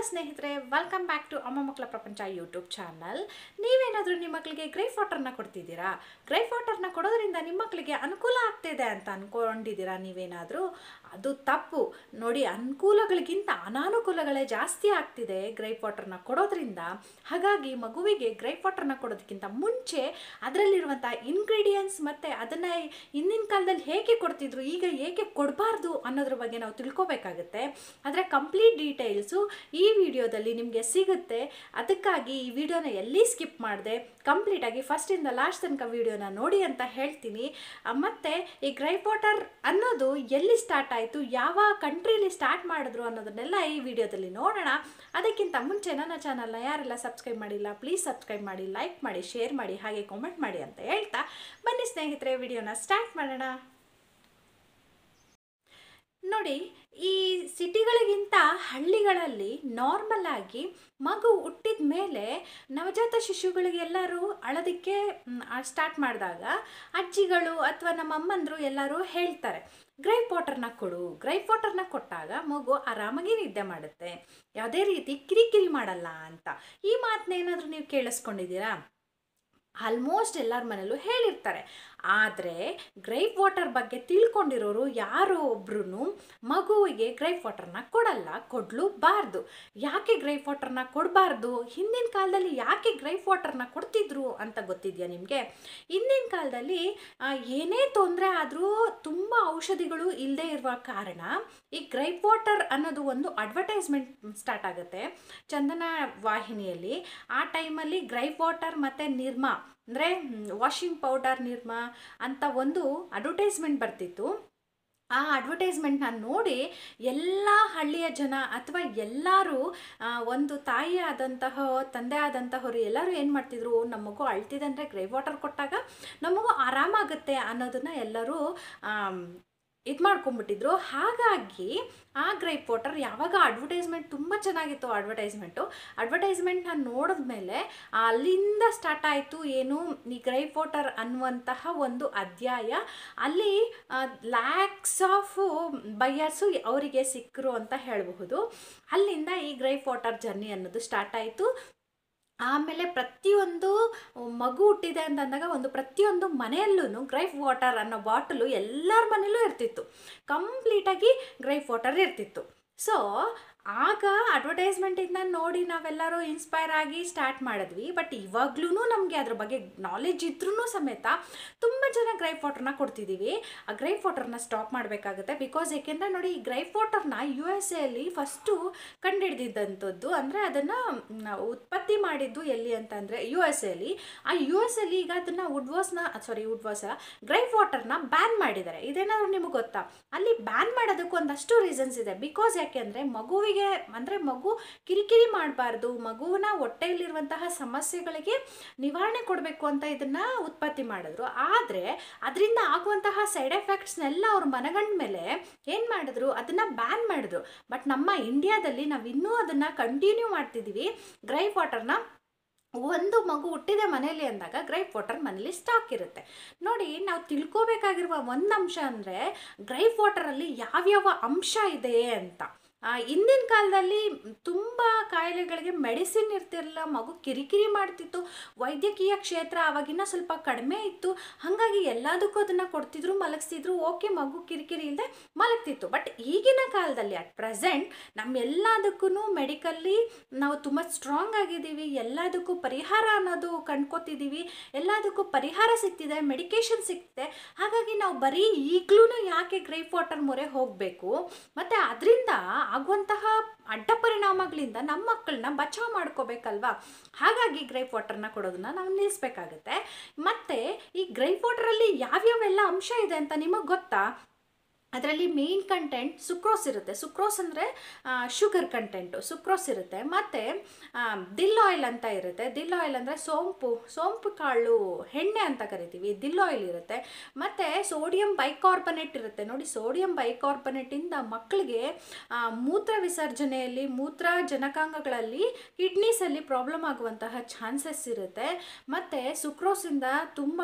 ಸ್ನೇಹಿತರೆ, welcome back to ಅಮ್ಮ ಮಕ್ಕಳ ಪ್ರಪಂಚ ಯೂಟ್ಯೂಬ್ ಚಾನಲ್. ನೀವೇನಾದರೂ ನಿಮ್ಮ ಮಕ್ಕಳಿಗೆ ಗ್ರೇಪ್ ವಾಟರ್ನ ಕೊಡ್ತಿದ್ದೀರಾ? ಗ್ರೇಪ್ ವಾಟರ್ನ ಕೊಡೋದ್ರಿಂದ ನಿಮ್ಮ ಮಕ್ಕಳಿಗೆ ಅನುಕೂಲ ಆಗ್ತಿದೆ ಅಂತ ಅಂದ್ಕೊಂಡಿದ್ದೀರಾ ನೀವೇನಾದರೂ? ಅದು ತಪ್ಪು ನೋಡಿ. ಅನುಕೂಲಗಳಿಗಿಂತ ಅನಾನುಕೂಲಗಳೇ ಜಾಸ್ತಿ ಆಗ್ತಿದೆ ಗ್ರೇಪ್ ವಾಟರ್ನ ಕೊಡೋದ್ರಿಂದ. ಹಾಗಾಗಿ ಮಗುವಿಗೆ ಗ್ರೇಪ್ ವಾಟರ್ನ ಕೊಡೋದಕ್ಕಿಂತ ಮುಂಚೆ ಅದರಲ್ಲಿರುವಂಥ ಇಂಗ್ರೀಡಿಯೆಂಟ್ಸ್ ಮತ್ತು ಅದನ್ನು ಹಿಂದಿನ ಕಾಲದಲ್ಲಿ ಹೇಗೆ ಕೊಡ್ತಿದ್ರು, ಈಗ ಏಕೆ ಕೊಡಬಾರ್ದು ಅನ್ನೋದ್ರ ಬಗ್ಗೆ ನಾವು ತಿಳ್ಕೊಬೇಕಾಗುತ್ತೆ. ಅದರ ಕಂಪ್ಲೀಟ್ ಡೀಟೇಲ್ಸು ಈ ವಿಡಿಯೋದಲ್ಲಿ ನಿಮಗೆ ಸಿಗುತ್ತೆ. ಅದಕ್ಕಾಗಿ ಈ ವಿಡಿಯೋನ ಎಲ್ಲಿ ಸ್ಕಿಪ್ ಮಾಡಿದೆ ಕಂಪ್ಲೀಟಾಗಿ ಫಸ್ಟಿಂದ ಲಾಸ್ಟ್ ತನಕ ವಿಡಿಯೋನ ನೋಡಿ ಅಂತ ಹೇಳ್ತೀನಿ. ಮತ್ತು ಈ ಗ್ರೇಪ್ ವಾಟರ್ ಅನ್ನೋದು ಎಲ್ಲಿ ಸ್ಟಾರ್ಟ್ ಆಯಿತು, ಯಾವ ಕಂಟ್ರೀಲಿ ಸ್ಟಾರ್ಟ್ ಮಾಡಿದ್ರು ಅನ್ನೋದನ್ನೆಲ್ಲ ಈ ವಿಡಿಯೋದಲ್ಲಿ ನೋಡೋಣ. ಅದಕ್ಕಿಂತ ಮುಂಚೆ ನನ್ನ ಚಾನಲ್ನ ಯಾರೆಲ್ಲ ಸಬ್ಸ್ಕ್ರೈಬ್ ಮಾಡಿಲ್ಲ ಪ್ಲೀಸ್ ಸಬ್ಸ್ಕ್ರೈಬ್ ಮಾಡಿ, ಲೈಕ್ ಮಾಡಿ, ಶೇರ್ ಮಾಡಿ, ಹಾಗೆ ಕಾಮೆಂಟ್ ಮಾಡಿ ಅಂತ ಹೇಳ್ತಾ ಬನ್ನಿ ಸ್ನೇಹಿತರೆ, ವಿಡಿಯೋನ ಸ್ಟಾರ್ಟ್ ಮಾಡೋಣ. ನೋಡಿ, ಈ ಸಿಟಿಗಳಿಗಿಂತ ಹಳ್ಳಿಗಳಲ್ಲಿ ನಾರ್ಮಲ್ ಆಗಿ ಮಗು ಹುಟ್ಟಿದ ಮೇಲೆ ನವಜಾತ ಶಿಶುಗಳಿಗೆಲ್ಲರೂ ಅಳೋದಕ್ಕೆ ಸ್ಟಾರ್ಟ್ ಮಾಡಿದಾಗ ಅಜ್ಜಿಗಳು ಅಥವಾ ನಮ್ಮ ಅಮ್ಮಂದರು ಎಲ್ಲರೂ ಹೇಳ್ತಾರೆ, ಗ್ರೇಪ್ ವಾಟರ್ನ ಕೊಡು. ಗ್ರೇಪ್ ವಾಟರ್ನ ಕೊಟ್ಟಾಗ ಮಗು ಆರಾಮಾಗಿ ನಿದ್ದೆ ಮಾಡುತ್ತೆ, ಯಾವುದೇ ರೀತಿ ಕಿರಿಕಿರಿ ಮಾಡಲ್ಲ ಅಂತ. ಈ ಮಾತನ್ನ ಏನಾದರೂ ನೀವು ಕೇಳಿಸ್ಕೊಂಡಿದ್ದೀರಾ? ಆಲ್ಮೋಸ್ಟ್ ಎಲ್ಲರ ಮನೇಲೂ ಹೇಳಿರ್ತಾರೆ. ಆದರೆ ಗ್ರೇಪ್ ವಾಟರ್ ಬಗ್ಗೆ ತಿಳ್ಕೊಂಡಿರೋರು ಯಾರೋ ಒಬ್ರು ಮಗುವಿಗೆ ಗ್ರೇಪ್ ವಾಟರ್ನ ಕೊಡಲ್ಲ, ಕೊಡಲೂಬಾರ್ದು. ಯಾಕೆ ಗ್ರೇಪ್ ವಾಟರ್ನ ಕೊಡಬಾರ್ದು? ಹಿಂದಿನ ಕಾಲದಲ್ಲಿ ಯಾಕೆ ಗ್ರೇಪ್ ವಾಟರ್ನ ಕೊಡ್ತಿದ್ರು ಅಂತ ಗೊತ್ತಿದೆಯಾ ನಿಮಗೆ? ಹಿಂದಿನ ಕಾಲದಲ್ಲಿ ಏನೇ ತೊಂದರೆ ಆದರೂ ತುಂಬ ಔಷಧಿಗಳು ಇಲ್ಲದೆ ಇರುವ ಕಾರಣ ಈ ಗ್ರೇಪ್ ವಾಟರ್ ಅನ್ನೋದು ಒಂದು ಅಡ್ವರ್ಟೈಸ್ಮೆಂಟ್ ಸ್ಟಾರ್ಟ್ ಆಗುತ್ತೆ ಚಂದನ ವಾಹಿನಿಯಲ್ಲಿ. ಆ ಟೈಮಲ್ಲಿ ಗ್ರೇಪ್ ವಾಟರ್ ಮತ್ತು ನಿರ್ಮಾ ಅಂದರೆ ವಾಷಿಂಗ್ ಪೌಡರ್ ನಿರ್ಮಾ ಅಂತ ಒಂದು ಅಡ್ವರ್ಟೈಸ್ಮೆಂಟ್ ಬರ್ತಿತ್ತು. ಆ ಅಡ್ವರ್ಟೈಸ್ಮೆಂಟ್ನ ನೋಡಿ ಎಲ್ಲ ಹಳ್ಳಿಯ ಜನ ಅಥವಾ ಎಲ್ಲರೂ ಒಂದು ತಾಯಿ ಆದಂತಹ ತಂದೆ ಆದಂತಹವರು ಎಲ್ಲರೂ ಏನು ಮಾಡ್ತಿದ್ರು, ನಮ್ಮ ಮಗು ಅಳ್ತಿದೆ ಅಂದರೆ ಗ್ರೇಪ್ ವಾಟರ್ ಕೊಟ್ಟಾಗ ನಮಗೂ ಆರಾಮಾಗುತ್ತೆ ಅನ್ನೋದನ್ನು ಎಲ್ಲರೂ ಇದು ಮಾಡ್ಕೊಂಡ್ಬಿಟ್ಟಿದ್ರು. ಹಾಗಾಗಿ ಆ ಗ್ರೇಪ್ ವಾಟರ್ ಯಾವಾಗ ಅಡ್ವರ್ಟೈಸ್ಮೆಂಟ್ ತುಂಬ ಚೆನ್ನಾಗಿತ್ತು, ಅಡ್ವರ್ಟೈಸ್ಮೆಂಟ್ನ ನೋಡಿದ್ಮೇಲೆ ಅಲ್ಲಿಂದ ಸ್ಟಾರ್ಟ್ ಆಯಿತು ಏನು ಈ ಗ್ರೇಪ್ ವಾಟರ್ ಅನ್ನುವಂತಹ ಒಂದು ಅಧ್ಯಾಯ. ಅಲ್ಲಿ ಲ್ಯಾಕ್ಸ್ ಆಫ್ ಬೈಯರ್ಸು ಅವರಿಗೆ ಸಿಕ್ಕರು ಅಂತ ಹೇಳಬಹುದು. ಅಲ್ಲಿಂದ ಈ ಗ್ರೇಪ್ ವಾಟರ್ ಜರ್ನಿ ಅನ್ನೋದು ಸ್ಟಾರ್ಟ್ ಆಯಿತು. ಆಮೇಲೆ ಪ್ರತಿಯೊಂದು ಮಗು ಹುಟ್ಟಿದೆ ಅಂತಂದಾಗ ಪ್ರತಿಯೊಂದು ಮನೆಯಲ್ಲೂ ಗ್ರೇಪ್ ವಾಟರ್ ಅನ್ನೋ ಬಾಟಲು ಎಲ್ಲರ ಮನೆಯಲ್ಲೂ ಇರ್ತಿತ್ತು, ಕಂಪ್ಲೀಟಾಗಿ ಗ್ರೇಪ್ ವಾಟರ್ ಇರ್ತಿತ್ತು. ಸೊ ಆಗ ಅಡ್ವರ್ಟೈಸ್ಮೆಂಟಿಂದ ನೋಡಿ ನಾವೆಲ್ಲರೂ ಇನ್ಸ್ಪೈರ್ ಆಗಿ ಸ್ಟಾರ್ಟ್ ಮಾಡಿದ್ವಿ. ಬಟ್ ಇವಾಗ್ಲೂ ನಮಗೆ ಅದ್ರ ಬಗ್ಗೆ ನಾಲೆಜ್ ಇದ್ರೂ ಸಮೇತ ತುಂಬ ಜನ ಗ್ರೇಪ್ ವಾಟರ್ನ ಕೊಡ್ತಿದ್ದೀವಿ. ಆ ಗ್ರೇಪ್ ವಾಟರ್ನ ಸ್ಟಾಪ್ ಮಾಡಬೇಕಾಗುತ್ತೆ. ಬಿಕಾಸ್ ಏಕೆಂದರೆ ನೋಡಿ, ಈ ಗ್ರೇಪ್ ವಾಟರ್ನ USA ಅಲ್ಲಿ ಫಸ್ಟು ಕಂಡುಹಿಡಿದಿದ್ದಂಥದ್ದು, ಅಂದರೆ ಅದನ್ನು ಉತ್ಪತ್ತಿ ಮಾಡಿದ್ದು ಎಲ್ಲಿ ಅಂತಂದರೆ USA ಅಲ್ಲಿ. ಆ US ಅಲ್ಲಿ ಈಗ ಅದನ್ನು ವುಡ್ವಾಸ ಗ್ರೇಪ್ ವಾಟರ್ನ ಬ್ಯಾನ್ ಮಾಡಿದ್ದಾರೆ. ಇದೇನಾದರೂ ನಿಮಗೆ ಗೊತ್ತಾ? ಅಲ್ಲಿ ಬ್ಯಾನ್ ಮಾಡೋದಕ್ಕೆ ಒಂದಷ್ಟು ರೀಸನ್ಸ್ ಇದೆ. ಬಿಕಾಸ್ ಯಾಕೆಂದರೆ ಮಗುವಿಗೆ ಮಗು ಕಿರಿಕಿರಿ ಮಾಡಬಾರ್ದು, ಮಗುವಿನ ಹೊಟ್ಟೆಯಲ್ಲಿರುವಂತಹ ಸಮಸ್ಯೆಗಳಿಗೆ ನಿವಾರಣೆ ಕೊಡಬೇಕು ಅಂತ ಇದನ್ನ ಉತ್ಪತ್ತಿ ಮಾಡಿದ್ರು. ಆದರೆ ಅದರಿಂದ ಆಗುವಂತಹ ಸೈಡ್ ಎಫೆಕ್ಟ್ಸ್ನೆಲ್ಲ ಅವ್ರು ಮನಗಂಡ ಮೇಲೆ ಏನು ಮಾಡಿದ್ರು, ಅದನ್ನ ಬ್ಯಾನ್ ಮಾಡಿದ್ರು. ಬಟ್ ನಮ್ಮ ಇಂಡಿಯಾದಲ್ಲಿ ನಾವು ಇನ್ನೂ ಅದನ್ನ ಕಂಟಿನ್ಯೂ ಮಾಡ್ತಿದ್ದೀವಿ. ಗ್ರೇಪ್ ವಾಟರ್ನ ಒಂದು ಮಗು ಹುಟ್ಟಿದೆ ಮನೇಲಿ ಅಂದಾಗ ಗ್ರೇಪ್ ವಾಟರ್ ಮನೇಲಿ ಸ್ಟಾಕ್ ಇರುತ್ತೆ. ನೋಡಿ, ನಾವು ತಿಳ್ಕೋಬೇಕಾಗಿರುವ ಒಂದು ಅಂಶ ಅಂದರೆ ಗ್ರೇಪ್ ವಾಟರಲ್ಲಿ ಯಾವ್ಯಾವ ಅಂಶ ಇದೆ ಅಂತ. ಹಿಂದಿನ ಕಾಲದಲ್ಲಿ ತುಂಬ ಕಾಯಿಲೆಗಳಿಗೆ ಮೆಡಿಸಿನ್ ಇರ್ತಿರಲಿಲ್ಲ, ಮಗು ಕಿರಿಕಿರಿ ಮಾಡ್ತಿತ್ತು. ವೈದ್ಯಕೀಯ ಕ್ಷೇತ್ರ ಆವಾಗಿನ ಸ್ವಲ್ಪ ಕಡಿಮೆ ಇತ್ತು. ಹಾಗಾಗಿ ಎಲ್ಲದಕ್ಕೂ ಅದನ್ನು ಕೊಡ್ತಿದ್ರು, ಮಲಗಿಸ್ತಿದ್ರು. ಓಕೆ, ಮಗು ಕಿರಿಕಿರಿ ಇಲ್ಲದೆ ಮಲಗ್ತಿತ್ತು. ಬಟ್ ಈಗಿನ ಕಾಲದಲ್ಲಿ ಅಟ್ ಪ್ರೆಸೆಂಟ್ ಎಲ್ಲದಕ್ಕೂ ಮೆಡಿಕಲ್ಲಿ ನಾವು ತುಂಬ ಸ್ಟ್ರಾಂಗ್ ಆಗಿದ್ದೀವಿ. ಎಲ್ಲದಕ್ಕೂ ಪರಿಹಾರ ಅನ್ನೋದು ಕಂಡ್ಕೋತಿದ್ದೀವಿ, ಎಲ್ಲದಕ್ಕೂ ಪರಿಹಾರ ಸಿಗ್ತಿದೆ, ಮೆಡಿಕೇಶನ್ ಸಿಗ್ತಿದೆ. ಹಾಗಾಗಿ ನಾವು ಬರೀ ಈಗಲೂ ಯಾಕೆ ಗ್ರೇಪ್ ವಾಟರ್ ಮೊರೆ ಹೋಗಬೇಕು, ಮತ್ತು ಅದರಿಂದ ಆಗುವಂತಹ ಅಡ್ಡ ಪರಿಣಾಮಗಳಿಂದ ನಮ್ಮ ಮಕ್ಕಳನ್ನ ಬಚಾವ್ ಮಾಡ್ಕೋಬೇಕಲ್ವಾ? ಹಾಗಾಗಿ ಗ್ರೇಪ್ ವಾಟರ್ನ ಕೊಡೋದನ್ನ ನಾವು ನಿಲ್ಲಿಸ್ಬೇಕಾಗತ್ತೆ. ಮತ್ತು ಈ ಗ್ರೇಪ್ ವಾಟರಲ್ಲಿ ಯಾವ್ಯಾವೆಲ್ಲ ಅಂಶ ಇದೆ ಅಂತ ನಿಮಗೆ ಗೊತ್ತಾ? ಅದರಲ್ಲಿ ಮೇನ್ ಕಂಟೆಂಟ್ ಸುಕ್ರೋಸ್ ಇರುತ್ತೆ. ಸುಕ್ರೋಸ್ ಅಂದರೆ ಶುಗರ್ ಕಂಟೆಂಟು, ಸುಕ್ರೋಸ್ ಇರುತ್ತೆ. ಮತ್ತು ದಿಲ್ ಆಯಿಲ್ ಅಂತ ಇರುತ್ತೆ. ದಿಲ್ ಆಯಿಲ್ ಅಂದರೆ ಸೋಂಪು ಕಾಳು ಎಣ್ಣೆ ಅಂತ ಕರಿತೀವಿ, ದಿಲ್ ಆಯಿಲ್ ಇರುತ್ತೆ. ಮತ್ತು ಸೋಡಿಯಂ ಬೈಕಾರ್ಬನೇಟ್ ಇರುತ್ತೆ. ನೋಡಿ, ಸೋಡಿಯಂ ಬೈಕಾರ್ಬನೇಟಿಂದ ಮಕ್ಕಳಿಗೆ ಮೂತ್ರ ವಿಸರ್ಜನೆಯಲ್ಲಿ, ಮೂತ್ರ ಜನಕಾಂಗಗಳಲ್ಲಿ, ಕಿಡ್ನೀಸಲ್ಲಿ ಪ್ರಾಬ್ಲಮ್ ಆಗುವಂತಹ ಚಾನ್ಸಸ್ ಇರುತ್ತೆ. ಮತ್ತು ಸುಕ್ರೋಸಿಂದ ತುಂಬ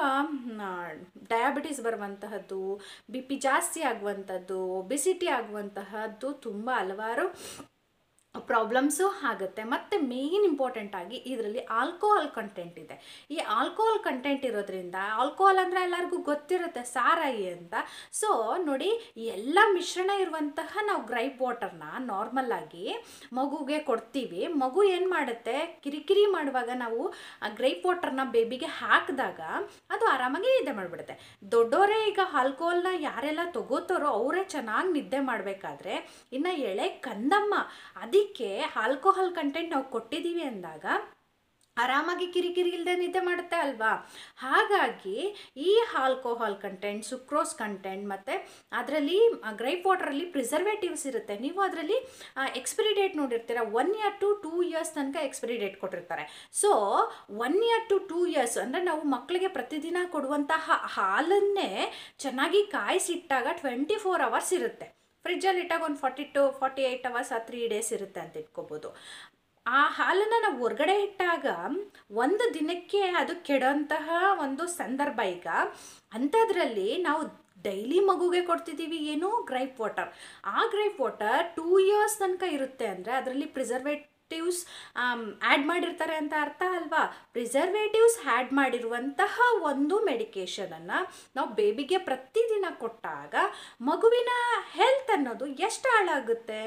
ಡಯಾಬಿಟಿಸ್ ಬರುವಂತಹದ್ದು, BP ಜಾಸ್ತಿ ಆಗುವಂಥದ್ದು, ಒಬೆಸಿಟಿ ಆಗುವಂತಹದ್ದು ತುಂಬ ಹಲವಾರು ಪ್ರಾಬ್ಲಮ್ಸು ಆಗುತ್ತೆ. ಮತ್ತು ಮೇಯ್ನ್ ಇಂಪಾರ್ಟೆಂಟ್ ಆಗಿ ಇದರಲ್ಲಿ ಆಲ್ಕೋಹಾಲ್ ಕಂಟೆಂಟ್ ಇದೆ. ಈ ಆಲ್ಕೋಹಾಲ್ ಕಂಟೆಂಟ್ ಇರೋದ್ರಿಂದ, ಆಲ್ಕೋಹಾಲ್ ಅಂದರೆ ಎಲ್ಲರಿಗೂ ಗೊತ್ತಿರುತ್ತೆ ಸಾರಾಯಿ ಅಂತ. ಸೊ ನೋಡಿ, ಎಲ್ಲ ಮಿಶ್ರಣ ಇರುವಂತಹ ನಾವು ಗ್ರೈಪ್ ವಾಟರ್ನ ನಾರ್ಮಲ್ ಆಗಿ ಮಗುಗೆ ಕೊಡ್ತೀವಿ. ಮಗು ಏನು ಮಾಡುತ್ತೆ, ಕಿರಿಕಿರಿ ಮಾಡುವಾಗ ನಾವು ಆ ಗ್ರೈಪ್ ವಾಟರ್ನ ಬೇಬಿಗೆ ಹಾಕಿದಾಗ ಅದು ಆರಾಮಾಗಿ ನಿದ್ದೆ ಮಾಡಿಬಿಡುತ್ತೆ. ದೊಡ್ಡವರೇ ಈಗ ಆಲ್ಕೋಹಾಲ್ನ ಯಾರೆಲ್ಲ ತಗೋತಾರೋ ಅವರೇ ಚೆನ್ನಾಗಿ ನಿದ್ದೆ ಮಾಡಬೇಕಾದ್ರೆ ಇನ್ನು ಎಳೆ ಕಂದಮ್ಮ ಅದಕ್ಕೆ ಆಲ್ಕೋಹಾಲ್ ಕಂಟೆಂಟ್ ನಾವು ಕೊಟ್ಟಿದ್ದೀವಿ ಅಂದಾಗ ಆರಾಮಾಗಿ ಕಿರಿಕಿರಿ ಇಲ್ಲದೆ ನಿದ್ದೆ ಮಾಡುತ್ತೆ ಅಲ್ವಾ. ಹಾಗಾಗಿ ಈ ಆಲ್ಕೋಹಾಲ್ ಕಂಟೆಂಟ್, ಸುಕ್ರೋಸ್ ಕಂಟೆಂಟ್ ಮತ್ತು ಅದರಲ್ಲಿ ಗ್ರೈಪ್ ವಾಟರಲ್ಲಿ ಪ್ರಿಸರ್ವೇಟಿವ್ಸ್ ಇರುತ್ತೆ. ನೀವು ಅದರಲ್ಲಿ ಎಕ್ಸ್ಪೈರಿ ಡೇಟ್ ನೋಡಿರ್ತೀರ, 1 ಇಯರ್ ಟು 2 ಇಯರ್ಸ್ ತನಕ ಎಕ್ಸ್ಪೈರಿ ಡೇಟ್ ಕೊಟ್ಟಿರ್ತಾರೆ. ಸೊ 1 ಇಯರ್ ಟು 2 ಇಯರ್ಸ್ ಅಂದರೆ ನಾವು ಮಕ್ಕಳಿಗೆ ಪ್ರತಿದಿನ ಕೊಡುವಂತಹ ಹಾಲನ್ನೇ ಚೆನ್ನಾಗಿ ಕಾಯಿಸಿಟ್ಟಾಗ 24 ಅವರ್ಸ್ ಇರುತ್ತೆ. ಫ್ರಿಜ್ಜಲ್ಲಿ ಇಟ್ಟಾಗ ಒಂದು 40 to 48 ಅವರ್ಸ್ 3 ಡೇಸ್ ಇರುತ್ತೆ ಅಂತ ಇಟ್ಕೋಬೋದು. ಆ ಹಾಲನ್ನು ನಾವು ಹೊರಗಡೆ ಇಟ್ಟಾಗ ಒಂದು ದಿನಕ್ಕೆ ಅದು ಕೆಡೋಂತಹ ಒಂದು ಸಂದರ್ಭ ಈಗ. ಅಂಥದ್ರಲ್ಲಿ ನಾವು ಡೈಲಿ ಮಗುಗೆ ಕೊಡ್ತಿದ್ದೀವಿ ಏನು, ಗ್ರೈಪ್ ವಾಟರ್. ಆ ಗ್ರೈಪ್ ವಾಟರ್ 2 ಇಯರ್ಸ್ ತನಕ ಇರುತ್ತೆ ಅಂದರೆ ಅದರಲ್ಲಿ ಪ್ರಿಸರ್ವೇಟಿವ್ಸ್ ಆ್ಯಡ್ ಮಾಡಿರ್ತಾರೆ ಅಂತ ಅರ್ಥ ಅಲ್ವಾ. ಪ್ರಿಸರ್ವೇಟಿವ್ಸ್ ಆ್ಯಡ್ ಮಾಡಿರುವಂತಹ ಒಂದು ಮೆಡಿಕೇಷನನ್ನು ನಾವು ಬೇಬಿಗೆ ಪ್ರತಿದಿನ ಕೊಟ್ಟಾಗ ಮಗುವಿನ ಹೆಲ್ತ್ ಅನ್ನೋದು ಎಷ್ಟು ಹಾಳಾಗುತ್ತೆ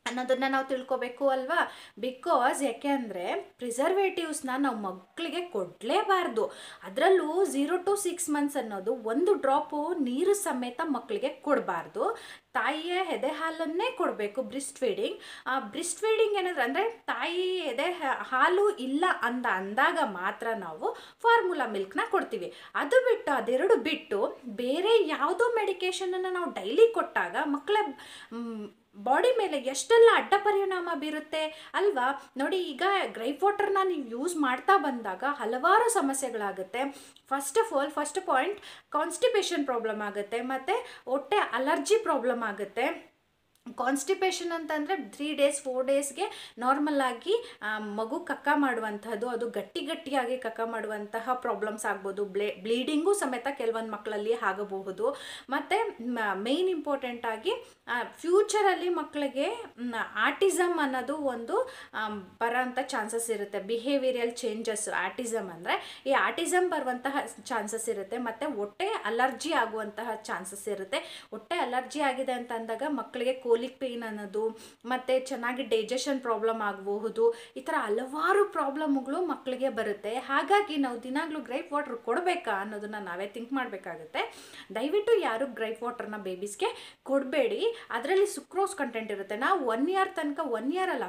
ಅನ್ನೋದನ್ನು ನಾವು ತಿಳ್ಕೊಬೇಕು ಅಲ್ವಾ. ಬಿಕಾಸ್ ಯಾಕೆ ಅಂದರೆ ಪ್ರಿಸರ್ವೇಟಿವ್ಸ್ನ ನಾವು ಮಕ್ಕಳಿಗೆ ಕೊಡಲೇಬಾರ್ದು. ಅದರಲ್ಲೂ 0 to 6 months ಅನ್ನೋದು ಒಂದು ಡ್ರಾಪು ನೀರು ಸಮೇತ ಮಕ್ಕಳಿಗೆ ಕೊಡಬಾರ್ದು. ತಾಯಿಯ ಎದೆ ಹಾಲನ್ನೇ ಕೊಡಬೇಕು, ಬ್ರೆಸ್ಟ್ ಫೀಡಿಂಗ್. ಬ್ರೆಸ್ಟ್ ಫೀಡಿಂಗ್ ಏನಾದ್ರು ಅಂದರೆ ತಾಯಿ ಎದೆ ಹಾಲು ಇಲ್ಲ ಅಂದಾಗ ಮಾತ್ರ ನಾವು ಫಾರ್ಮುಲಾ ಮಿಲ್ಕ್ನ ಕೊಡ್ತೀವಿ. ಅದು ಬಿಟ್ಟು ಅದೆರಡು ಬಿಟ್ಟು ಬೇರೆ ಯಾವುದೋ ಮೆಡಿಕೇಷನನ್ನು ನಾವು ಡೈಲಿ ಕೊಟ್ಟಾಗ ಮಕ್ಕಳ ಬಾಡಿ ಮೇಲೆ ಎಷ್ಟೆಲ್ಲ ಅಡ್ಡ ಪರಿಣಾಮ ಬೀರುತ್ತೆ ಅಲ್ವಾ. ನೋಡಿ, ಈಗ ಗ್ರೈಪ್ ವಾಟರ್ನ ನೀವು ಯೂಸ್ ಮಾಡ್ತಾ ಬಂದಾಗ ಹಲವಾರು ಸಮಸ್ಯೆಗಳಾಗುತ್ತೆ. ಫಸ್ಟ್ ಪಾಯಿಂಟ್ ಕಾನ್ಸ್ಟಿಪೇಷನ್ ಪ್ರಾಬ್ಲಮ್ ಆಗುತ್ತೆ, ಮತ್ತು ಹೊಟ್ಟೆ ಅಲರ್ಜಿ ಪ್ರಾಬ್ಲಮ್ ಆಗುತ್ತೆ. ಕಾನ್ಸ್ಟಿಪೇಷನ್ ಅಂತಂದರೆ 3 days 4 daysಗೆ ನಾರ್ಮಲ್ ಆಗಿ ಮಗು ಕಕ್ಕ ಮಾಡುವಂಥದ್ದು, ಅದು ಗಟ್ಟಿಯಾಗಿ ಕಕ್ಕ ಮಾಡುವಂತಹ ಪ್ರಾಬ್ಲಮ್ಸ್ ಆಗ್ಬೋದು. ಬ್ಲೀಡಿಂಗು ಸಮೇತ ಕೆಲವೊಂದು ಮಕ್ಕಳಲ್ಲಿ ಆಗಬಹುದು. ಮತ್ತು ಮೇಯ್ನ್ ಇಂಪಾರ್ಟೆಂಟಾಗಿ ಫ್ಯೂಚರಲ್ಲಿ ಮಕ್ಕಳಿಗೆ ಆಟಿಸಮ್ ಅನ್ನೋದು ಒಂದು ಬರೋಂಥ ಚಾನ್ಸಸ್ ಇರುತ್ತೆ. ಬಿಹೇವಿಯರಲ್ ಚೇಂಜಸ್, ಆಟಿಸಮ್ ಅಂದರೆ ಈ ಆಟಿಸಮ್ ಬರುವಂತಹ ಚಾನ್ಸಸ್ ಇರುತ್ತೆ. ಮತ್ತು ಹೊಟ್ಟೆ ಅಲರ್ಜಿ ಆಗುವಂತಹ ಚಾನ್ಸಸ್ ಇರುತ್ತೆ. ಹೊಟ್ಟೆ ಅಲರ್ಜಿ ಆಗಿದೆ ಅಂತ ಅಂದಾಗ ಮಕ್ಕಳಿಗೆ ಕೋಲಿಕ್ ಪೇಯ್ನ್ ಅನ್ನೋದು, ಮತ್ತು ಚೆನ್ನಾಗಿ ಡೈಜೆಷನ್ ಪ್ರಾಬ್ಲಮ್ ಆಗಬಹುದು. ಈ ಥರ ಹಲವಾರು ಪ್ರಾಬ್ಲಮ್ಗಳು ಮಕ್ಕಳಿಗೆ ಬರುತ್ತೆ. ಹಾಗಾಗಿ ನಾವು ದಿನಾಗಲೂ ಗ್ರೈಪ್ ವಾಟರ್ ಕೊಡಬೇಕಾ ಅನ್ನೋದನ್ನು ನಾವೇ ಥಿಂಕ್ ಮಾಡಬೇಕಾಗುತ್ತೆ. ದಯವಿಟ್ಟು ಯಾರು ಗ್ರೈಪ್ ವಾಟರ್ನ ಬೇಬೀಸ್ಗೆ ಕೊಡಬೇಡಿ. ಅದರಲ್ಲಿ ಸುಕ್ರೋಸ್ ಕಂಟೆಂಟ್ ಇರುತ್ತೆ. ನಾವು 1 ಇಯರ್ ತನಕ, 1 ಇಯರ್ ಅಲ್ಲ,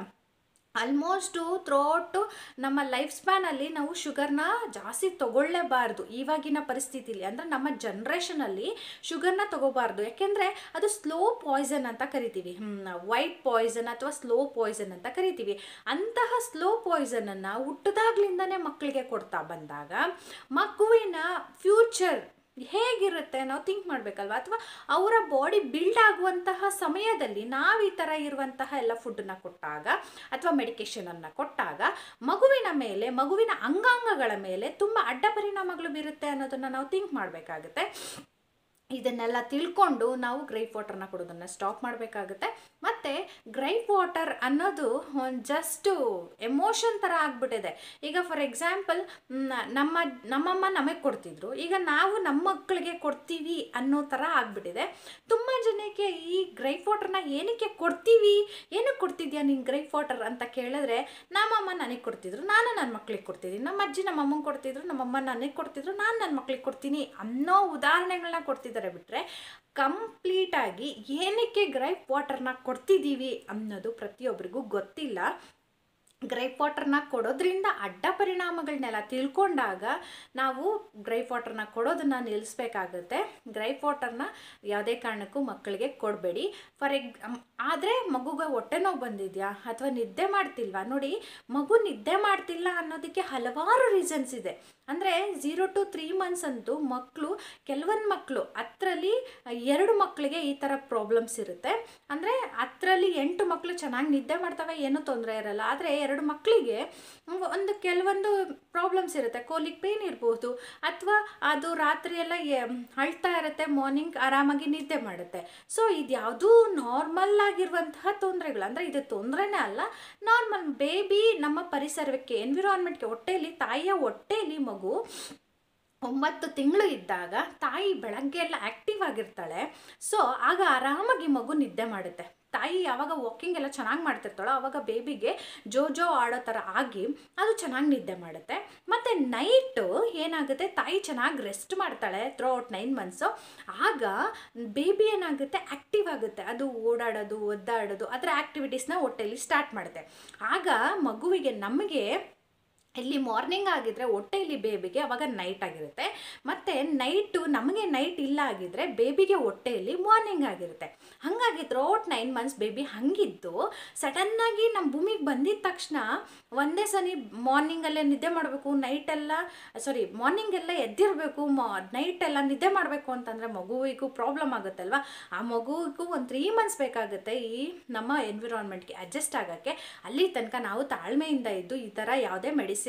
ಆಲ್ಮೋಸ್ಟು ಥ್ರೂಔಟು ನಮ್ಮ ಲೈಫ್ ಸ್ಪ್ಯಾನಲ್ಲಿ ನಾವು ಶುಗರ್ನ ಜಾಸ್ತಿ ತೊಗೊಳ್ಳೇಬಾರ್ದು. ಇವಾಗಿನ ಪರಿಸ್ಥಿತಿಲಿ ಅಂದರೆ ನಮ್ಮ ಜನ್ರೇಷನಲ್ಲಿ ಶುಗರ್ನ ತೊಗೋಬಾರ್ದು. ಯಾಕೆಂದರೆ ಅದು ಸ್ಲೋ ಪಾಯ್ಸನ್ ಅಂತ ಕರಿತೀವಿ, ವೈಟ್ ಪಾಯ್ಸನ್ ಅಥವಾ ಸ್ಲೋ ಪಾಯ್ಸನ್ ಅಂತ ಕರಿತೀವಿ. ಅಂತಹ ಸ್ಲೋ ಪಾಯ್ಸನನ್ನು ಹುಟ್ಟಿದಾಗ್ಲಿಂದನೇ ಮಕ್ಕಳಿಗೆ ಕೊಡ್ತಾ ಬಂದಾಗ ಮಗುವಿನ ಫ್ಯೂಚರ್ ಹೇಗಿರುತ್ತೆ ನಾವು ಥಿಂಕ್ ಮಾಡಬೇಕಲ್ವ. ಅಥವಾ ಅವರ ಬಾಡಿ ಬಿಲ್ಡ್ ಆಗುವಂತಹ ಸಮಯದಲ್ಲಿ ನಾವು ಈ ಥರ ಇರುವಂತಹ ಎಲ್ಲ ಫುಡ್ಡನ್ನು ಕೊಟ್ಟಾಗ ಅಥವಾ ಮೆಡಿಕೇಷನನ್ನು ಕೊಟ್ಟಾಗ ಮಗುವಿನ ಮೇಲೆ, ಮಗುವಿನ ಅಂಗಾಂಗಗಳ ಮೇಲೆ ತುಂಬ ಅಡ್ಡ ಪರಿಣಾಮಗಳು ಬೀರುತ್ತೆ ಅನ್ನೋದನ್ನು ನಾವು ಥಿಂಕ್ ಮಾಡಬೇಕಾಗುತ್ತೆ. ಇದನ್ನೆಲ್ಲ ತಿಳ್ಕೊಂಡು ನಾವು ಗ್ರೈಪ್ ವಾಟರ್ನ ಕೊಡೋದನ್ನು ಸ್ಟಾಪ್ ಮಾಡಬೇಕಾಗುತ್ತೆ. ಮತ್ತು ಗ್ರೈಪ್ ವಾಟರ್ ಅನ್ನೋದು ಜಸ್ಟು ಎಮೋಷನ್ ಥರ ಆಗಿಬಿಟ್ಟಿದೆ. ಈಗ ಫಾರ್ ಎಕ್ಸಾಂಪಲ್ ನಮ್ಮಮ್ಮ ನಮಗೆ ಕೊಡ್ತಿದ್ರು, ಈಗ ನಾವು ನಮ್ಮ ಮಕ್ಕಳಿಗೆ ಕೊಡ್ತೀವಿ ಅನ್ನೋ ಥರ ಆಗಿಬಿಟ್ಟಿದೆ. ತುಂಬ ಜನಕ್ಕೆ ಈ ಗ್ರೈಪ್ ವಾಟರ್ನ ಏನಕ್ಕೆ ಕೊಡ್ತೀವಿ, ಏನಕ್ಕೆ ಕೊಡ್ತಿದ್ಯಾ ನೀನು ಗ್ರೈಪ್ ವಾಟರ್ ಅಂತ ಕೇಳಿದ್ರೆ, ನಮ್ಮಮ್ಮ ನನಗೆ ಕೊಡ್ತಿದ್ರು, ನಾನು ನನ್ನ ಮಕ್ಕಳಿಗೆ ಕೊಡ್ತಿದ್ದೀನಿ, ನಮ್ಮ ಅಜ್ಜಿ ನಮ್ಮಮ್ಮಂಗೆ ಕೊಡ್ತಿದ್ರು, ನಮ್ಮಮ್ಮ ನನಗೆ ಕೊಡ್ತಿದ್ರು, ನಾನು ನನ್ನ ಮಕ್ಕಳಿಗೆ ಕೊಡ್ತೀನಿ ಅನ್ನೋ ಉದಾಹರಣೆಗಳನ್ನ ಕೊಡ್ತಿದ್ದಾರೆ. ಬಿಟ್ಟರೆ ಕಂಪ್ಲೀಟಾಗಿ ಏನಕ್ಕೆ ಗ್ರೈಪ್ ವಾಟರ್ನ ಕೊಡ್ತಿದ್ದೀವಿ ಅನ್ನೋದು ಪ್ರತಿಯೊಬ್ಬರಿಗೂ ಗೊತ್ತಿಲ್ಲ. ಗ್ರೈಪ್ ವಾಟರ್ನ ಕೊಡೋದ್ರಿಂದ ಅಡ್ಡ ಪರಿಣಾಮಗಳನ್ನೆಲ್ಲ ತಿಳ್ಕೊಂಡಾಗ ನಾವು ಗ್ರೈಪ್ ವಾಟರ್ನ ಕೊಡೋದನ್ನು ನಿಲ್ಲಿಸ್ಬೇಕಾಗುತ್ತೆ. ಗ್ರೈಪ್ ವಾಟರ್ನ ಯಾವುದೇ ಕಾರಣಕ್ಕೂ ಮಕ್ಕಳಿಗೆ ಕೊಡಬೇಡಿ. ಆದರೆ ಮಗುಗೆ ಹೊಟ್ಟೆ ನೋವು ಬಂದಿದೆಯಾ ಅಥವಾ ನಿದ್ದೆ ಮಾಡ್ತಿಲ್ವಾ, ನೋಡಿ ಮಗು ನಿದ್ದೆ ಮಾಡ್ತಿಲ್ಲ ಅನ್ನೋದಕ್ಕೆ ಹಲವಾರು ರೀಸನ್ಸ್ ಇದೆ. ಅಂದರೆ 0 to 3 months ಅಂತೂ ಕೆಲವೊಂದು ಮಕ್ಕಳು 10ರಲ್ಲಿ 2 ಮಕ್ಕಳಿಗೆ ಈ ಥರ ಪ್ರಾಬ್ಲಮ್ಸ್ ಇರುತ್ತೆ. ಅಂದರೆ 10ರಲ್ಲಿ 8 ಮಕ್ಕಳು ಚೆನ್ನಾಗಿ ನಿದ್ದೆ ಮಾಡ್ತವೆ, ಏನೂ ತೊಂದರೆ ಇರಲ್ಲ. ಆದರೆ 2 ಮಕ್ಕಳಿಗೆ ಕೆಲವೊಂದು ಪ್ರಾಬ್ಲಮ್ಸ್ ಇರುತ್ತೆ. ಕೋಲಿಕ್ ಪೇನ್ ಇರ್ಬೋದು, ಅಥವಾ ಅದು ರಾತ್ರಿ ಎಲ್ಲ ಅಳ್ತಾ ಇರುತ್ತೆ, ಮಾರ್ನಿಂಗ್ ಆರಾಮಾಗಿ ನಿದ್ದೆ ಮಾಡುತ್ತೆ. ಸೊ ಇದ್ಯಾವುದೂ ನಾರ್ಮಲ್ ಆಗಿರುವಂತಹ ತೊಂದರೆಗಳು. ಅಂದರೆ ಇದು ತೊಂದರೆನೇ ಅಲ್ಲ, ನಾರ್ಮಲ್ ಬೇಬಿ ನಮ್ಮ ಪರಿಸರಕ್ಕೆ, ಎನ್ವಿರಾನ್ಮೆಂಟ್ಗೆ, ಹೊಟ್ಟೆಯಲ್ಲಿ, ತಾಯಿಯ ಹೊಟ್ಟೆಯಲ್ಲಿ ಮಗು 9 ತಿಂಗಳು ಇದ್ದಾಗ ತಾಯಿ ಬೆಳಗ್ಗೆ ಎಲ್ಲ ಆ್ಯಕ್ಟಿವ್ ಆಗಿರ್ತಾಳೆ. ಸೊ ಆಗ ಆರಾಮಾಗಿ ಮಗು ನಿದ್ದೆ ಮಾಡುತ್ತೆ. ತಾಯಿ ಯಾವಾಗ ವಾಕಿಂಗ್ ಎಲ್ಲ ಚೆನ್ನಾಗಿ ಮಾಡ್ತಿರ್ತಾಳೋ ಆವಾಗ ಬೇಬಿಗೆ ಜೋ ಆಡೋ ಥರ ಆಗಿ ಅದು ಚೆನ್ನಾಗಿ ನಿದ್ದೆ ಮಾಡುತ್ತೆ. ಮತ್ತು ನೈಟು ಏನಾಗುತ್ತೆ, ತಾಯಿ ಚೆನ್ನಾಗಿ ರೆಸ್ಟ್ ಮಾಡ್ತಾಳೆ ಥ್ರೂಔಟ್ 9 ಮಂತ್ಸು. ಆಗ ಬೇಬಿ ಏನಾಗುತ್ತೆ, ಆ್ಯಕ್ಟಿವ್ ಆಗುತ್ತೆ. ಅದು ಓಡಾಡೋದು, ಒದ್ದಾಡೋದು, ಅದರ ಆ್ಯಕ್ಟಿವಿಟೀಸ್ನ ಹೊಟ್ಟೆಯಲ್ಲಿ ಸ್ಟಾರ್ಟ್ ಮಾಡುತ್ತೆ. ಆಗ ಮಗುವಿಗೆ, ನಮಗೆ ಇಲ್ಲಿ ಮಾರ್ನಿಂಗ್ ಆಗಿದ್ರೆ ಹೊಟ್ಟೆಯಲ್ಲಿ ಬೇಬಿಗೆ ಅವಾಗ ನೈಟ್ ಆಗಿರುತ್ತೆ. ಮತ್ತು ನೈಟು ನಮಗೆ ನೈಟ್ ಇಲ್ಲ ಆಗಿದ್ರೆ ಬೇಬಿಗೆ ಹೊಟ್ಟೆಯಲ್ಲಿ ಮಾರ್ನಿಂಗ್ ಆಗಿರುತ್ತೆ. ಹಾಗಾಗಿ ಥ್ರೂಔಟ್ 9 ಮಂತ್ಸ್ ಬೇಬಿ ಹಾಗಿದ್ದು ಸಡನ್ನಾಗಿ ನಮ್ಮ ಭೂಮಿಗೆ ಬಂದಿದ್ದ ತಕ್ಷಣ ಒಂದೇ ಸಲ ಮಾರ್ನಿಂಗಲ್ಲೇ ನಿದ್ದೆ ಮಾಡಬೇಕು, ಮಾರ್ನಿಂಗೆಲ್ಲ ಎದ್ದಿರಬೇಕು, ನೈಟೆಲ್ಲ ನಿದ್ದೆ ಮಾಡಬೇಕು ಅಂತಂದರೆ ಮಗುವಿಗೂ ಪ್ರಾಬ್ಲಮ್ ಆಗುತ್ತಲ್ವ. ಆ ಮಗುವಿಗೂ ಒಂದು 3 ಮಂತ್ಸ್ ಬೇಕಾಗುತ್ತೆ ಈ ನಮ್ಮ ಎನ್ವಿರಾನ್ಮೆಂಟ್ಗೆ ಅಡ್ಜಸ್ಟ್ ಆಗೋಕ್ಕೆ. ಅಲ್ಲಿ ತನಕ ನಾವು ತಾಳ್ಮೆಯಿಂದ ಇದ್ದು ಈ ಥರ ಯಾವುದೇ ಮೆಡಿಸಿನ್ಸ್ನ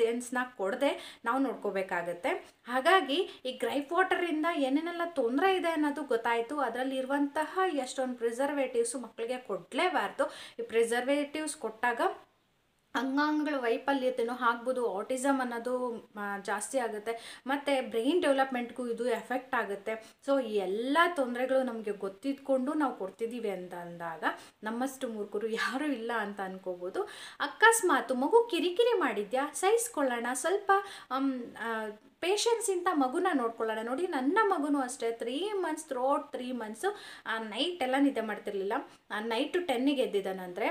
ಕೊಡದೆ ನಾವು ನೋಡ್ಕೋಬೇಕಾಗತ್ತೆ. ಹಾಗಾಗಿ ಈ ಗ್ರೈಪ್ ವಾಟರಿಂದ ಏನೇನೆಲ್ಲ ತೊಂದರೆ ಇದೆ ಅನ್ನೋದು ಗೊತ್ತಾಯಿತು. ಅದರಲ್ಲಿ ಇರುವಂತಹ ಎಷ್ಟೊಂದು ಪ್ರಿಸರ್ವೇಟಿವ್ಸು ಮಕ್ಕಳಿಗೆ ಕೊಡಲೇಬಾರ್ದು. ಈ ಪ್ರಿಸರ್ವೇಟಿವ್ಸ್ ಕೊಟ್ಟಾಗ ಅಂಗಾಂಗಗಳ ವೈಫಲ್ಯತೆಯೂ ಆಗ್ಬೋದು, ಆಟಿಸಮ್ ಅನ್ನೋದು ಜಾಸ್ತಿ ಆಗುತ್ತೆ, ಮತ್ತು ಬ್ರೈನ್ ಡೆವಲಪ್ಮೆಂಟ್ಗೂ ಇದು ಎಫೆಕ್ಟ್ ಆಗುತ್ತೆ. ಸೊ ಈ ಎಲ್ಲ ತೊಂದರೆಗಳು ನಮಗೆ ಗೊತ್ತಿದ್ಕೊಂಡು ನಾವು ಕೊಡ್ತಿದ್ದೀವಿ ಅಂತ ಅಂದಾಗ ನಮ್ಮಷ್ಟು ಮೂರ್ಖರು ಯಾರೂ ಇಲ್ಲ ಅಂತ ಅನ್ಕೋಬೋದು. ಅಕಸ್ಮಾತ್ ಮಗು ಕಿರಿಕಿರಿ ಮಾಡಿದ್ಯಾ, ಸಹಿಸ್ಕೊಳ್ಳೋಣ, ಸ್ವಲ್ಪ ಪೇಷನ್ಸಿಂದ ಮಗುನ ನೋಡ್ಕೊಳ್ಳೋಣ. ನೋಡಿ, ನನ್ನ ಮಗುನೂ ಅಷ್ಟೇ 3 ಮಂತ್ಸ್, ಥ್ರೂಔಟ್ 3 ಮಂತ್ಸು ನೈಟ್ ಎಲ್ಲ ನಿದ್ದೆ ಮಾಡ್ತಿರ್ಲಿಲ್ಲ. ನೈಟು 10ಗೆ ಎದ್ದಿದ್ದಾನಂದರೆ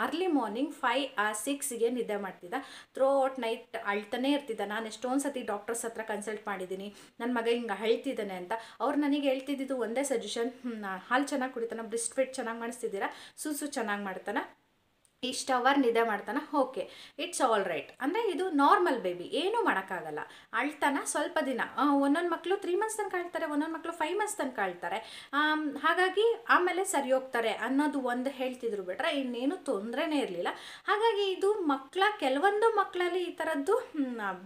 ಅರ್ಲಿ ಮಾರ್ನಿಂಗ್ 5 or 6ಗೆ ನಿದ್ದೆ ಮಾಡ್ತಿದ್ದ. ಥ್ರೂಔಟ್ ನೈಟ್ ಅಳ್ತಾನೆ ಇರ್ತಿದ್ದ. ನಾನು ಎಷ್ಟೊಂದು ಸತಿ ಡಾಕ್ಟರ್ಸ್ ಹತ್ರ ಕನ್ಸಲ್ಟ್ ಮಾಡಿದ್ದೀನಿ, ನನ್ನ ಮಗ ಹಿಂಗೆ ಅಳ್ತಿದ್ದಾನೆ ಅಂತ. ಅವ್ರು ನನಗೆ ಹೇಳ್ತಿದ್ದು ಒಂದೇ ಸಜೆಷನ್, ಹಾಲು ಚೆನ್ನಾಗಿ ಕುಡಿತಾನೆ, ಬ್ರೆಸ್ಟ್ ಫೀಡ್ ಚೆನ್ನಾಗಿ ಮಾಡಿಸ್ತಿದ್ದೀರಾ, ಸೂಸು ಚೆನ್ನಾಗಿ ಮಾಡ್ತಾನೆ, ಇಷ್ಟು ಅವರ್ ನಿದ್ದೆ ಮಾಡ್ತಾನೆ, ಓಕೆ, ಇಟ್ಸ್ ಆಲ್ ರೈಟ್. ಅಂದರೆ ಇದು ನಾರ್ಮಲ್ ಬೇಬಿ, ಏನೂ ಮಾಡೋಕ್ಕಾಗಲ್ಲ. ಅಳ್ತಾನೆ ಸ್ವಲ್ಪ ದಿನ, ಒಂದೊಂದು ಮಕ್ಕಳು 3 ಮಂತ್ಸ್ ತನಕ ಅಳ್ತಾರೆ, ಒಂದೊಂದು ಮಕ್ಕಳು 5 ಮಂತ್ಸ್ ತನಕ ಅಳ್ತಾರೆ. ಹಾಗಾಗಿ ಆಮೇಲೆ ಸರಿ ಹೋಗ್ತಾರೆ ಅನ್ನೋದು ಒಂದು ಹೇಳ್ತಿದ್ರು ಬಿಟ್ರೆ ಇನ್ನೇನು ತೊಂದರೆನೇ ಇರಲಿಲ್ಲ. ಹಾಗಾಗಿ ಇದು ಕೆಲವೊಂದು ಮಕ್ಕಳಲ್ಲಿ ಈ ಥರದ್ದು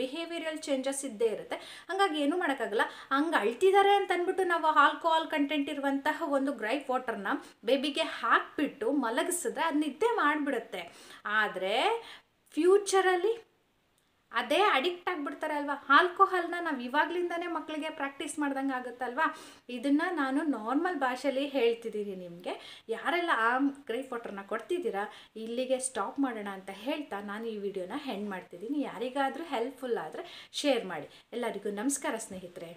ಬಿಹೇವಿಯರಲ್ ಚೇಂಜಸ್ ಇದ್ದೇ ಇರುತ್ತೆ. ಹಾಗಾಗಿ ಏನೂ ಮಾಡೋಕ್ಕಾಗಲ್ಲ. ಹಂಗೆ ಅಳ್ತಿದ್ದಾರೆ ಅಂತ ಅಂದ್ಬಿಟ್ಟು ನಾವು ಆಲ್ಕೋಹಾಲ್ ಕಂಟೆಂಟ್ ಇರುವಂತಹ ಒಂದು ಗ್ರೈಪ್ ವಾಟರ್ನ ಬೇಬಿಗೆ ಹಾಕಿಬಿಟ್ಟು ಮಲಗಿಸಿದ್ರೆ ಅದು ನಿದ್ದೆ ಮಾಡಿಬಿಡುತ್ತೆ. ಆದರೆ ಫ್ಯೂಚರಲ್ಲಿ ಅದೇ ಅಡಿಕ್ಟ್ ಆಗಿಬಿಡ್ತಾರೆ ಅಲ್ವಾ. ಆಲ್ಕೋಹಾಲ್ನ ನಾವು ಇವಾಗಲಿಂದನೇ ಮಕ್ಕಳಿಗೆ ಪ್ರಾಕ್ಟೀಸ್ ಮಾಡ್ದಂಗೆ ಆಗುತ್ತಲ್ವಾ. ಇದನ್ನು ನಾನು ನಾರ್ಮಲ್ ಭಾಷೆಯಲ್ಲಿ ಹೇಳ್ತಿದ್ದೀನಿ ನಿಮಗೆ. ಯಾರೆಲ್ಲ ಆ ಗ್ರೈಪ್ ವಾಟರ್ನ ಕೊಡ್ತಿದ್ದೀರಾ, ಇಲ್ಲಿಗೆ ಸ್ಟಾಪ್ ಮಾಡೋಣ ಅಂತ ಹೇಳ್ತಾ ನಾನು ಈ ವಿಡಿಯೋನ ಎಂಡ್ ಮಾಡ್ತಿದ್ದೀನಿ. ಯಾರಿಗಾದರೂ ಹೆಲ್ಪ್ಫುಲ್ ಆದರೆ ಶೇರ್ ಮಾಡಿ. ಎಲ್ಲರಿಗೂ ನಮಸ್ಕಾರ ಸ್ನೇಹಿತರೆ.